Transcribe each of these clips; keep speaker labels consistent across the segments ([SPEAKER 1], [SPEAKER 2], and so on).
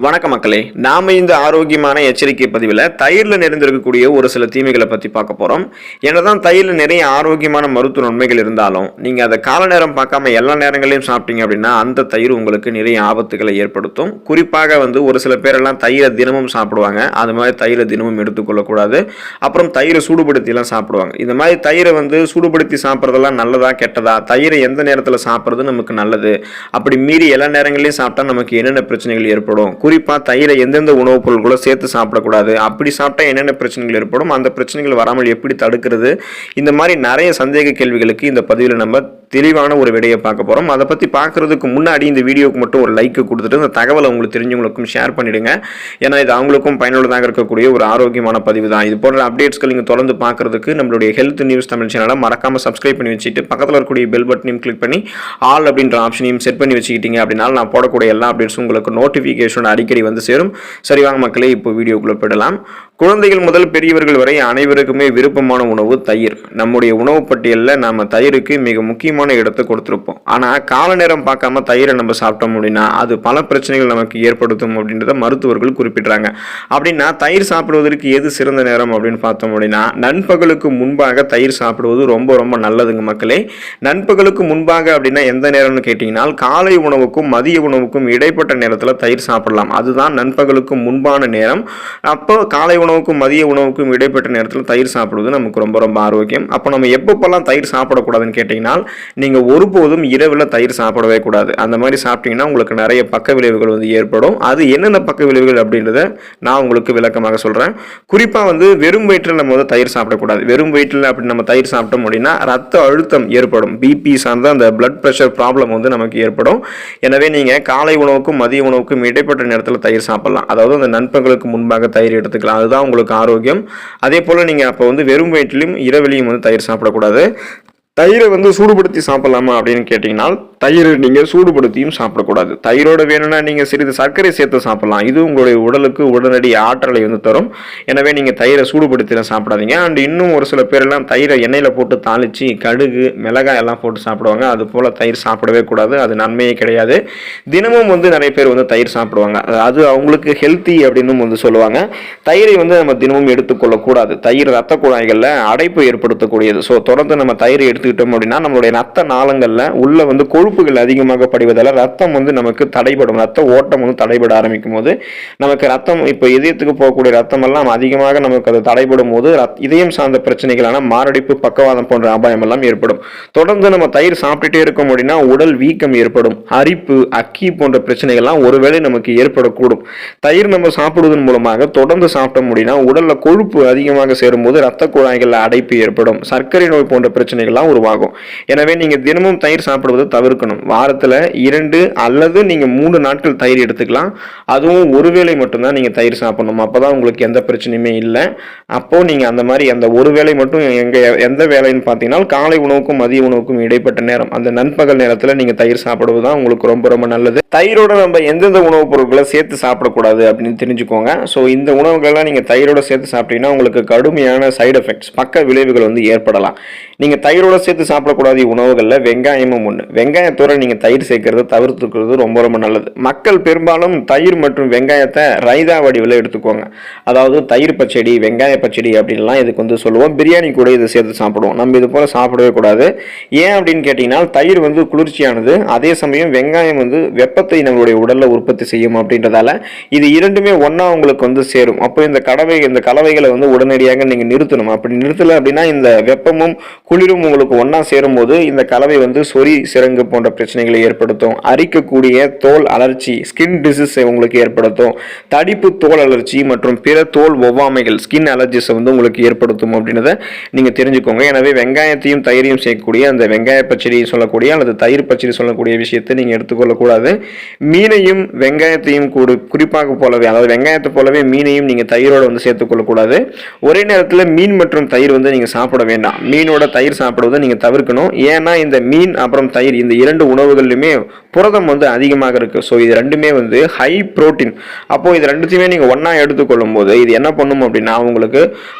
[SPEAKER 1] வணக்கம் மக்களே, நாம இந்த ஆரோக்கியமான எச்சரிக்கை பதிவில் தயிரில் நிறைந்திருக்கக்கூடிய ஒரு சில தீமைகளை பற்றி பார்க்க போகிறோம். என்னதான் தயிரில் நிறைய ஆரோக்கியமான மருத்துவ நன்மைகள் இருந்தாலும் நீங்கள் அதை கால நேரம் பார்க்காம எல்லா நேரங்களையும் சாப்பிட்டீங்க அப்படின்னா அந்த தயிர் உங்களுக்கு நிறைய ஆபத்துகளை ஏற்படுத்தும். குறிப்பாக ஒரு சில பேரெல்லாம் தயிரை தினமும் சாப்பிடுவாங்க. அது மாதிரி தயிரை தினமும் எடுத்துக்கொள்ளக்கூடாது. அப்புறம் தயிரை சூடுபடுத்திலாம் சாப்பிடுவாங்க. இந்த மாதிரி தயிரை சூடுபடுத்தி சாப்பிட்றதெல்லாம் நல்லதா கெட்டதா, தயிரை எந்த நேரத்தில் சாப்பிட்றது நமக்கு நல்லது, அப்படி மீறி எல்லா நேரங்களையும் சாப்பிட்டா நமக்கு என்னென்ன பிரச்சனைகள் ஏற்படும், குறிப்பாக தயிரை எந்தெந்த உணவுப் பொருட்களோ சேர்த்து சாப்பிடக்கூடாது, அப்படி சாப்பிட்டா என்னென்ன பிரச்சனைகள் ஏற்படும், அந்த பிரச்சனைகள் வராமல் எப்படி தடுக்கிறது, இந்த மாதிரி நிறைய சந்தேக கேள்விகளுக்கு இந்த பதிவில் நம்ம தெளிவான ஒரு விடையை பார்க்க போகிறோம். அதை பற்றி பார்க்குறதுக்கு முன்னாடி இந்த வீடியோவுக்கு மட்டும் ஒரு லைக் கொடுத்துட்டு இந்த தகவலை உங்களுக்கு தெரிஞ்சவங்களுக்கும் ஷேர் பண்ணிவிடுங்க. ஏன்னா இது அவங்களுக்கும் பயனுள்ளதாக இருக்கக்கூடிய ஒரு ஆரோக்கியமான பதிவு தான். இது போன்ற அப்டேட்ஸ்கள் நீங்கள் தொடர்ந்து பார்க்குறதுக்கு நம்மளுடைய ஹெல்த் நியூஸ் தமிழ் சேனலை மறக்காமல் சப்ஸ்கிரைப் பண்ணி வச்சுட்டு பக்கத்தில் இருக்கக்கூடிய பெல் பட்டனையும் கிளிக் பண்ணி ஆல் அப்படின்ற ஆப்ஷனையும் செட் பண்ணி வச்சுக்கிட்டீங்க அப்படின்னா நான் போடக்கூடிய எல்லா அப்டேட்ஸும் உங்களுக்கு நோட்டிஃபிகேஷன் அடிக்கடி சேரும். சரி வாங்க மக்களே, இப்போ வீடியோக்குள்ள போயிடலாம். குழந்தைகள் முதல் பெரியவர்கள் வரை அனைவருக்குமே விருப்பமான உணவு தயிர். நம்முடைய உணவு பட்டியலில் நாம தயிருக்கு மிக முக்கியமான இடத்தை கொடுத்துருப்போம். ஆனால் கால நேரம் பார்க்காம தயிரை நம்ம சாப்பிட்டோம் அப்படின்னா அது பல பிரச்சனைகள் நமக்கு ஏற்படுத்தும் அப்படின்றத மருத்துவர்கள் குறிப்பிடுறாங்க. அப்படின்னா தயிர் சாப்பிடுவதற்கு எது சிறந்த நேரம் அப்படின்னு பார்த்தோம் அப்படின்னா நண்பகலுக்கு முன்பாக தயிர் சாப்பிடுவது ரொம்ப ரொம்ப நல்லதுங்க மக்களே. நண்பகலுக்கு முன்பாக அப்படின்னா எந்த நேரம்னு கேட்டீங்கன்னா காலை உணவுக்கும் மதிய உணவுக்கும் இடைப்பட்ட நேரத்தில் தயிர் சாப்பிடலாம். அதுதான் நண்பகலுக்கு முன்பான நேரம். அப்போ காலை உணவுக்கும் மதிய உணவுக்கும் இடைப்பட்ட நேரத்தில் தயிர் சாப்பிடுவது நமக்கு ரொம்ப ரொம்ப ஆரோக்கியம். அப்போ நம்ம எப்பப்பெல்லாம் தயிர் சாப்பிடக்கூடாதுன்னு கேட்டிங்கன்னா நீங்கள் ஒருபோதும் இரவில் தயிர் சாப்பிடவே கூடாது. அந்த மாதிரி சாப்பிட்டீங்கன்னா உங்களுக்கு நிறைய பக்க விளைவுகள் ஏற்படும். அது என்னென்ன பக்க விளைவுகள் அப்படின்றத நான் உங்களுக்கு விளக்கமாக சொல்கிறேன். குறிப்பாக வெறும் வயிற்றில் நம்ம தயிர் சாப்பிடக்கூடாது. வெறும் வயிற்றில் அப்படி நம்ம தயிர் சாப்பிட்டோம் அப்படின்னா ரத்த அழுத்தம் ஏற்படும். பிபி சார்ந்த அந்த பிளட் ப்ரெஷர் ப்ராப்ளம் நமக்கு ஏற்படும். எனவே நீங்கள் காலை உணவுக்கும் மதிய உணவுக்கும் இடைப்பட்ட நேரத்தில் தயிர் சாப்பிடலாம். அதாவது அந்த நண்பர்களுக்கு முன்பாக தயிர் எடுத்துக்கலாம். அதுதான் உங்களுக்கு ஆரோக்கியம். அதே போல் நீங்கள் அப்போ வெறும் வயிற்றிலும் இரவிலையும் தயிர் சாப்பிடக்கூடாது. தயிரை சூடுபடுத்தி சாப்பிடலாமா அப்படின்னு கேட்டிங்கன்னா தயிர் நீங்கள் சூடுபடுத்தியும் சாப்பிடக்கூடாது. தயிரோட வேணும்னா நீங்கள் சிறிது சர்க்கரை சேர்த்து சாப்பிடலாம். இது உங்களுடைய உடலுக்கு உடனடி ஆற்றலை தரும். எனவே நீங்கள் தயிரை சூடுபடுத்திலாம் சாப்பிடாதீங்க. அண்ட் இன்னும் ஒரு சில பேரெல்லாம் தயிரை எண்ணெயில் போட்டு தாளித்து கடுகு மிளகாய் எல்லாம் போட்டு சாப்பிடுவாங்க. அது போல் தயிர் சாப்பிடவே கூடாது. அது நன்மையே கிடையாது. தினமும் நிறைய பேர் தயிர் சாப்பிடுவாங்க. அது அவங்களுக்கு ஹெல்த்தி அப்படின்னு சொல்லுவாங்க. தயிரை நம்ம தினமும் எடுத்துக்கொள்ளக்கூடாது. தயிர் ரத்த குழாய்களில் அடைப்பு ஏற்படுத்தக்கூடியது. ஸோ தொடர்ந்து நம்ம தயிரை எடுத்துக்கிட்டோம் அப்படின்னா நம்மளுடைய ரத்த நாளங்களில் உள்ள கொழுப்புகள் அதிகமாக படிவதால் ரத்தம் நமக்கு தடைபடும். ரத்த ஓட்டம் தடைபட ஆரம்பிக்கும் போது நமக்கு ரத்தம் இப்போ இதயத்துக்கு போகக்கூடிய ரத்தம் எல்லாம் அதிகமாக நமக்கு அது தடைபடும் போது இதயம் சார்ந்த பிரச்சனைகளான மாரடைப்பு, பக்கவாதம் போன்ற அபாயம் எல்லாம் ஏற்படும். தொடர்ந்து நம்ம தயிர் சாப்பிட்டுட்டே இருக்கோம் அப்படின்னா உடல் வீக்கம் ஏற்படும். அரிப்பு, அக்கி போன்ற பிரச்சனைகள்லாம் ஒருவேளை நமக்கு ஏற்படக்கூடும். தயிர் நம்ம சாப்பிடுவதன் மூலமாக தொடர்ந்து சாப்பிட்டோம் அப்படின்னா உடல்ல கொழுப்பு அதிகமாக சேரும் போது ரத்த குழாய்கள் அடைப்பு ஏற்படும். சர்க்கரை நோய் போன்ற பிரச்சனைகள்லாம் உருவாகும். எனவே நீங்க தினமும் தயிர் சாப்பிடுவது தவிர்க்கணும். வாரத்துல 2 அல்லது நீங்க 3 நாட்கள் தயிர் எடுத்துக்கலாம். அதுவும் ஒருவேளை மட்டும்தான் நீங்க தயிர் சாப்பிடணும். அப்பதான் உங்களுக்கு எந்த பிரச்சனையுமே இல்லை. அப்போ நீங்க அந்த மாதிரி அந்த ஒரு வேளை மட்டும் எந்த வேலைன்னு பார்த்தீங்கன்னா காலை உணவுக்கும் மதிய உணவுக்கும் இடைப்பட்ட நேரம், அந்த நண்பகல் நேரத்தில் நீங்க தயிர் சாப்பிடுவதுதான் உங்களுக்கு ரொம்ப ரொம்ப நல்லது. தயிரோட நம்ம எந்தெந்த உணவுப் பொருட்களை சேர்த்து சாப்பிடக்கூடாது அப்படின்னு தெரிஞ்சுக்கோங்க. ஸோ இந்த உணவுகள்லாம் நீங்கள் தயிரோட சேர்த்து சாப்பிட்டீங்கன்னா உங்களுக்கு கடுமையான சைடு எஃபெக்ட்ஸ், பக்க விளைவுகள் ஏற்படலாம். நீங்கள் தயிரோட சேர்த்து சாப்பிடக்கூடாத உணவுகளில் வெங்காயமும் ஒன்று. வெங்காயத்தோட நீங்கள் தயிர் சேர்க்கறத தவிர்த்துக்கிறது ரொம்ப ரொம்ப நல்லது. மக்கள் பெரும்பாலும் தயிர் மற்றும் வெங்காயத்தை ரைதா வடிவில் எடுத்துக்கோங்க. அதாவது தயிர் பச்சடி, வெங்காய பச்சடி அப்படின்லாம் இதுக்கு சொல்லுவோம். பிரியாணி கூட இதை சேர்த்து சாப்பிடுவோம். நம்ம இது போல் சாப்பிடவே கூடாது. ஏன் அப்படின்னு கேட்டிங்கன்னா தயிர் குளிர்ச்சியானது. அதே சமயம் வெங்காயம் வெப்பத்தை நம்மளுடைய உடல்ல உற்பத்தி செய்யும். அப்படின்றதால இது இரண்டுமே ஒன்னா உங்களுக்கு சேரும். அப்போ இந்த கலவைகளை உடனடியாக நீங்க நிறுத்தணும். அப்படி நிறுத்தல அப்படின்னா இந்த வெப்பமும் குளிரும் உங்களுக்கு ஒன்னா சேரும் போது இந்த கலவை சொறி, சிரங்கு போன்ற பிரச்சனைகளை ஏற்படுத்தும். அரிக்கக்கூடிய தோல் அலர்ச்சி, ஸ்கின் டிசீஸ் உங்களுக்கு ஏற்படுத்தும். தடிப்பு தோல் அலர்ச்சி மற்றும் பிற தோல் ஒவ்வாமைகள், ஸ்கின் அலர்ஜிஸ் உங்களுக்கு ஏற்படுத்தும் அப்படின்றத நீங்க தெரிஞ்சுக்கோங்க. எனவே வெங்காயத்தையும் தயிரையும் சேர்க்கக்கூடிய அந்த வெங்காய பச்சடி சொல்லக்கூடிய அல்லது தயிர் பச்சடி சொல்லக்கூடிய விஷயத்தை நீங்க எடுத்துக்கொள்ளக்கூடாது. மீனையும் வெங்காயத்தையும் குறிப்பாக போலவே, அதாவது வெங்காயத்தை போலவே மீனையும் நீங்க தயிரோட சேர்த்துக்கொள்ளக்கூடாது. ஒரே நேரத்தில் மீன் மற்றும் தயிர் நீங்க சாப்பிட வேண்டாம். மீனோட தயிர் சாப்பிடுவதை நீங்க தவிர்க்கணும். ஏன்னா இந்த மீன் அப்புறம் தயிர் இந்த 2 உணவுகளிலுமே புரதம் வந்து அதிகமாக இருக்குது. ஸோ இது ரெண்டுமே வந்து ஹை ப்ரோட்டீன். அப்போது இது ரெண்டுத்தையுமே நீங்கள் ஒன்றா எடுத்துக்கொள்ளும் போது இது என்ன பண்ணும் அப்படின்னா உங்களுக்கு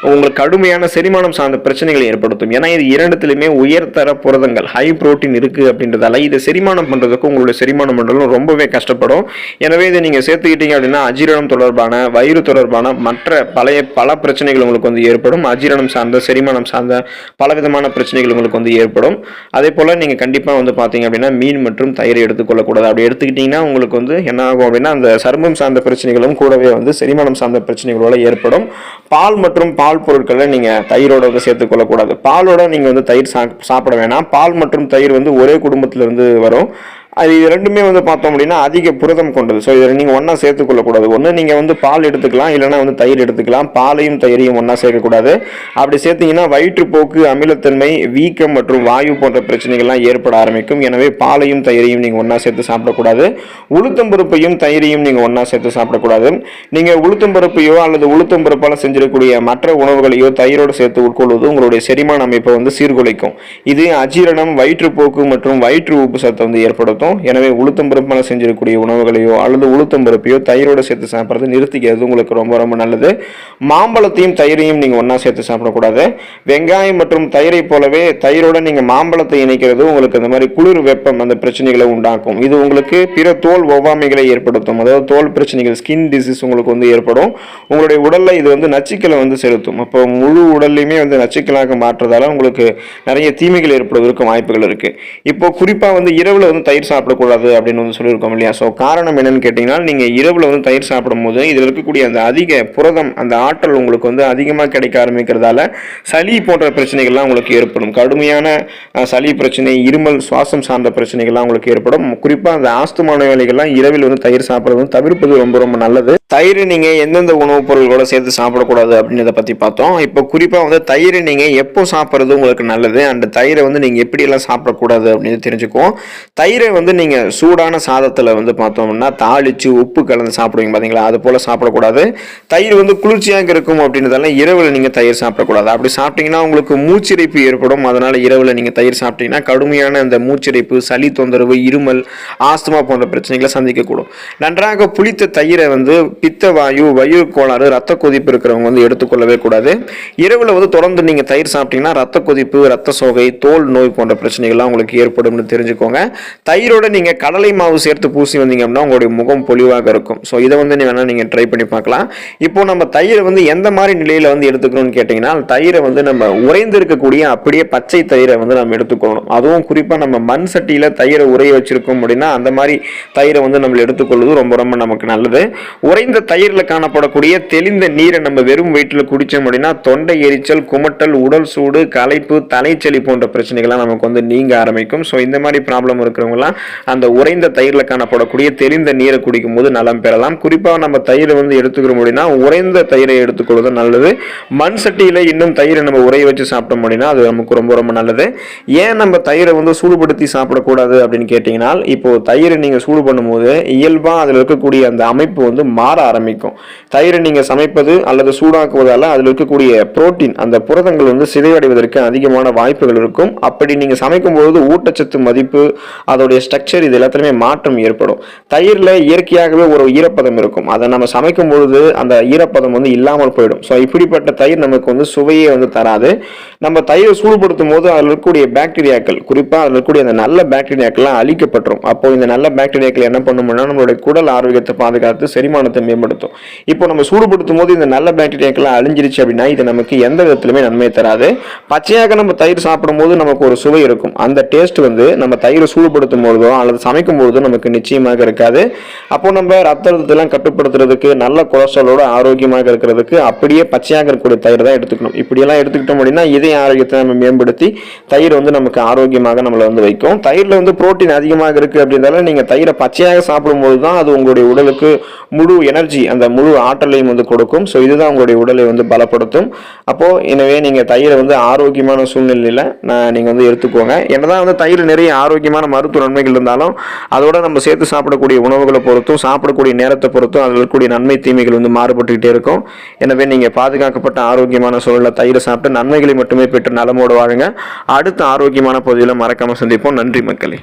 [SPEAKER 1] கடுமையான செரிமானம் சார்ந்த பிரச்சனைகளை ஏற்படுத்தும். ஏன்னா இது இரண்டுத்திலுமே உயர்தர புரதங்கள் ஹை ப்ரோட்டீன் இருக்குது அப்படின்றதால இதை செரிமானம் பண்ணுறதுக்கு உங்களுடைய செரிமானம் பண்ணுறதும் ரொம்பவே கஷ்டப்படும். எனவே இதை நீங்கள் சேர்த்துக்கிட்டீங்க அப்படின்னா அஜீரணம் தொடர்பான வயிறு தொடர்பான மற்ற பல பிரச்சனைகள் உங்களுக்கு வந்து ஏற்படும். அஜீரணம் சார்ந்த செரிமானம் சார்ந்த பலவிதமான பிரச்சனைகள் உங்களுக்கு வந்து ஏற்படும். அதே போல் நீங்கள் கண்டிப்பாக வந்து பார்த்தீங்க அப்படின்னா மீன் மற்றும் தயிரை எடுத்துக்கொள்ளக்கூடாது. அப்படி எடுத்துக்கிட்டிங்கன்னா உங்களுக்கு வந்து என்ன ஆகும் அப்படின்னா அந்த சருமம் சார்ந்த பிரச்சனைகளும் கூடவே வந்து செரிமானம் சார்ந்த பிரச்சனைகளோட ஏற்படும். பால் மற்றும் பால் பொருட்களை நீங்கள் தயிரோட வந்து சேர்த்துக்கொள்ளக்கூடாது. பாலோட நீங்கள் வந்து தயிர் சாப்பிட வேணாம். பால் மற்றும் தயிர் வந்து ஒரே குடும்பத்திலிருந்து வரும். இது ரெண்டுமே வந்து பார்த்தோம் அப்படின்னா அதிக புரதம் கொண்டது. ஸோ இதை நீங்கள் ஒன்றா சேர்த்துக்கொள்ளக்கூடாது. ஒன்று நீங்கள் வந்து பால் எடுத்துக்கலாம், இல்லைனா வந்து தயிர் எடுத்துக்கலாம். பாலையும் தயிரையும் ஒன்றா சேர்க்கக்கூடாது. அப்படி சேர்த்திங்கன்னா வயிற்றுப்போக்கு, அமிலத்தன்மை, வீக்கம் மற்றும் வாயு போன்ற பிரச்சனைகள்லாம் ஏற்பட ஆரம்பிக்கும். எனவே பாலையும் தயிரையும் நீங்கள் ஒன்றா சேர்த்து சாப்பிடக்கூடாது. உளுத்தம்பருப்பையும் தயிரையும் நீங்கள் ஒன்றா சேர்த்து சாப்பிடக்கூடாது. நீங்கள் உளுத்தம்பருப்பையோ அல்லது உளுத்தம்பருப்பால் செஞ்சிடக்கூடிய மற்ற உணவுகளையோ தயிரோடு சேர்த்து உட்கொள்வது உங்களுடைய செரிமான அமைப்பை வந்து சீர்குலைக்கும். இது அஜீரணம், வயிற்றுப்போக்கு மற்றும் வயிற்று உப்பு சத்தை வந்து ஏற்படுத்தும். எனவே உளுத்தம்பருப்பால் செஞ்சிருக்கக்கூடிய உணவுகளையோ அல்லது உளுத்தம்பருப்பையோ தயிரோட சேர்த்து சாப்பிட்றது நிறுத்திக்கிறது உங்களுக்கு ரொம்ப ரொம்ப நல்லது. மாம்பழத்தையும் தயிரையும் நீங்கள் ஒன்றா சேர்த்து சாப்பிடக்கூடாது. வெங்காயம் மற்றும் தயிரை போலவே தயிரோட நீங்கள் மாம்பழத்தை இணைக்கிறது உங்களுக்கு அந்த மாதிரி குளிர் வெப்பம் அந்த பிரச்சனைகளை உண்டாக்கும். இது உங்களுக்கு பிற தோல் ஒவ்வாமைகளை ஏற்படுத்தும். அதாவது தோல் பிரச்சனைகள், ஸ்கின் டிசீஸ் உங்களுக்கு வந்து ஏற்படும். உங்களுடைய உடலில் இது வந்து நச்சுக்களை வந்து செலுத்தும். அப்போ முழு உடல்லையுமே வந்து நச்சுக்களாக மாற்றுறதால உங்களுக்கு நிறைய தீமைகள் ஏற்படுவதற்கு வாய்ப்புகள் இருக்குது. இப்போ குறிப்பாக வந்து இரவில் வந்து தயிர் சாப்பிடக்கூடாது அப்படின்னு வந்து சொல்லியிருக்கோம் இல்லையா? ஸோ காரணம் என்னன்னு கேட்டிங்கன்னா நீங்கள் இரவில் வந்து தயிர் சாப்பிடும்போது இதில் இருக்கக்கூடிய அந்த அதிக புரதம், அந்த ஆற்றல் உங்களுக்கு வந்து அதிகமாக கிடைக்க ஆரம்பிக்கிறதால சளி போன்ற பிரச்சனைகள்லாம் உங்களுக்கு ஏற்படும். கடுமையான சளி பிரச்சனை, இருமல், சுவாசம் சார்ந்த பிரச்சனைகள்லாம் உங்களுக்கு ஏற்படும். குறிப்பாக அந்த ஆஸ்துமா நோயாளிகள்லாம் இரவில் வந்து தயிர் சாப்பிட்றது தவிர்ப்பது ரொம்ப ரொம்ப நல்லது. தயிர் நீங்கள் எந்தெந்த உணவுப் பொருள்களோட சேர்த்து சாப்பிடக்கூடாது அப்படின்றத பற்றி பார்த்தோம். இப்போ குறிப்பாக வந்து தயிர் நீங்கள் எப்போ சாப்பிட்றது உங்களுக்கு நல்லது, அந்த தயிரை வந்து நீங்கள் எப்படியெல்லாம் சாப்பிடக்கூடாது அப்படின்னு தெரிஞ்சுக்குவோம். தயிரை வந்து நீங்கள் சூடான சாதத்தில் வந்து பார்த்தோம்னா தாளித்து உப்பு கலந்து சாப்பிடுவீங்க பார்த்தீங்களா, அது போல் சாப்பிடக்கூடாது. தயிர் வந்து குளிர்ச்சியாக இருக்கும் அப்படின்றதால இரவில் நீங்கள் தயிர் சாப்பிடக்கூடாது. அப்படி சாப்பிட்டீங்கன்னா உங்களுக்கு மூச்சிறைப்பு ஏற்படும். அதனால் இரவில் நீங்கள் தயிர் சாப்பிட்டீங்கன்னா கடுமையான அந்த மூச்சிறைப்பு, சளி தொந்தரவு, இருமல், ஆஸ்துமா போன்ற பிரச்சனைகளை சந்திக்கக்கூடும். நன்றாக புளித்த தயிரை வந்து பித்த வாயு, வயிறு கோளாறு, ரத்த கொதிப்பு இருக்கிறவங்க வந்து எடுத்துக்கொள்ளவே கூடாது. இரவில் வந்து தொடர்ந்து நீங்கள் தயிர் சாப்பிட்டீங்கன்னா ரத்த கொதிப்பு, ரத்த சோகை, தோல் நோய் போன்ற பிரச்சனைகள்லாம் உங்களுக்கு ஏற்படும்னு தெரிஞ்சுக்கோங்க. தயிரோட நீங்கள் கடலை மாவு சேர்த்து பூசி வந்தீங்க அப்படின்னா உங்களுடைய முகம் பொலிவாக இருக்கும். ஸோ இதை வந்து நீங்கள் ட்ரை பண்ணி பார்க்கலாம். இப்போ நம்ம தயிரை வந்து எந்த மாதிரி நிலையில் வந்து எடுத்துக்கணும்னு கேட்டிங்கன்னா தயிரை வந்து நம்ம உறைந்து இருக்கக்கூடிய அப்படியே பச்சை தயிரை வந்து நம்ம எடுத்துக்கொள்ளணும். அதுவும் குறிப்பாக நம்ம மண் சட்டியில் தயிரை உரைய வச்சிருக்கோம் அப்படின்னா அந்த மாதிரி தயிரை வந்து நம்ம எடுத்துக்கொள்வது ரொம்ப ரொம்ப நமக்கு நல்லது. உறைந்த தயிரில் காணப்படக்கூடிய தெளிந்த நீரை நம்ம வெறும் வயிற்றில் குடித்தோம் அப்படின்னா தொண்டை எரிச்சல், குமட்டல், உடல் சூடு, களைப்பு, தலைச்சளி போன்ற பிரச்சனைகள்லாம் நமக்கு வந்து நீங்க ஆரம்பிக்கும். ஸோ இந்த மாதிரி ப்ராப்ளம் இருக்கிறவங்கலாம் அந்த உறைந்த தயிரில் காணப்படக்கூடிய தெளிந்த நீரை குடிக்கும் போது நலம் பெறலாம். குறிப்பாக நம்ம தயிரை வந்து எடுத்துக்கிறோம் அப்படின்னா உறைந்த தயிரை எடுத்துக்கொள்வது நல்லது. மண் சட்டியில் இன்னும் தயிரை நம்ம உரைய வச்சு சாப்பிட்டோம் அப்படின்னா அது நமக்கு ரொம்ப ரொம்ப நல்லது. ஏன் நம்ம தயிரை வந்து சூடுபடுத்தி சாப்பிடக்கூடாது அப்படின்னு கேட்டிங்கன்னா இப்போ தயிரை நீங்கள் சூடு பண்ணும்போது இயல்பாக அதில் இருக்கக்கூடிய அந்த அமைப்பு வந்து மாற ஆரம்பிக்கும். தயிரை நீங்கள் சமைப்பது அல்லது சூடாக்குவதால் அதில் இருக்கக்கூடிய புரோட்டீன், அந்த புரதங்கள் வந்து சிதைவடைவதற்கு அதிகமான வாய்ப்புகள் இருக்கும். அப்படி நீங்கள் சமைக்கும்போது ஊட்டச்சத்து மதிப்பு, அதோடைய ஸ்ட்ரக்சர், இது எல்லாத்துலேயுமே மாற்றம் ஏற்படும். தயிரில் இயற்கையாகவே ஒரு ஈரப்பதம் இருக்கும். அதை நம்ம சமைக்கும் பொழுது அந்த ஈரப்பதம் வந்து இல்லாமல் போயிடும். ஸோ இப்படிப்பட்ட தயிர் நமக்கு வந்து சுவையே வந்து தராது. நம்ம தயிரை சூடுபடுத்தும் போது அதில் இருக்கக்கூடிய பாக்டீரியாக்கள், குறிப்பாக அதில் இருக்கக்கூடிய அந்த நல்ல பாக்டீரியாக்கள்லாம் அழிக்கப்பட்டுரும். அப்போ இந்த நல்ல பாக்டீரியாக்கள் என்ன பண்ணும்னா நம்மளுடைய குடல் ஆரோக்கியத்தை பாதுகாத்து செரிமானத்தை மேம்படுத்தும். இப்போ நம்ம சூடுபடுத்தும் போது இந்த நல்ல பாக்டீரியாக்கெல்லாம் அழிஞ்சிருச்சு அப்படின்னா இது நமக்கு எந்த விதத்திலுமே நன்மை தராது. பச்சையாக நம்ம தயிர் சாப்பிடும் போது நமக்கு ஒரு சுவை இருக்கும். அந்த டேஸ்ட் வந்து நம்ம தயிரை சூடுபடுத்தும் போதோ அல்லது சமைக்கும் போதோ நமக்கு நிச்சயமாக இருக்காது. அப்போ நம்ம ரத்த அழுத்தத்தெல்லாம் கட்டுப்படுத்துறதுக்கு, நல்ல கொலஸ்ட்ராலோட ஆரோக்கியமாக இருக்கிறதுக்கு அப்படியே பச்சையாக இருக்கக்கூடிய தயிர் தான் எடுத்துக்கணும். இப்படியெல்லாம் எடுத்துக்கிட்டோம் அப்படின்னா இதய ஆரோக்கியத்தை நம்ம மேம்படுத்தி தயிர் வந்து நமக்கு ஆரோக்கியமாக நம்மளை வந்து வைக்கும். தயிரில் வந்து புரோட்டீன் அதிகமாக இருக்கு அப்படின்னால நீங்க தயிரை பச்சையாக சாப்பிடும்போது தான் அது உங்களுடைய உடலுக்கு முழு எனர்ஜி, அந்த முழு ஆற்றலையும் வந்து கொடுக்கும். ஸோ இதுதான் உங்களுடைய உடலை வந்து பலப்படுத்தும். அப்போ எனவே நீங்க தயிரை வந்து ஆரோக்கியமான சூழ்நிலையில நீங்க வந்து எடுத்துக்கோங்க. என்னதான் வந்து தயிர் நிறைய ஆரோக்கியமான மருத்துவ நன்மைகள் இருந்தாலும் அதோட நம்ம சேர்த்து சாப்பிடக்கூடிய உணவுகளை பொறுத்தும், சாப்பிடக்கூடிய நேரத்தை பொறுத்தும் அதில் இருக்கக்கூடிய நன்மை தீமைகள் வந்து மாறுபட்டுக்கிட்டே இருக்கும். எனவே நீங்க பாதுகாக்கப்பட்ட ஆரோக்கியமான சூழலில் தயிரை சாப்பிட்டு நன்மைகளை மட்டுமே பெற்று நலமோடு வாழுங்க. அடுத்த ஆரோக்கியமான பகுதியில் மறக்காம சந்திப்போம். நன்றி மக்களே.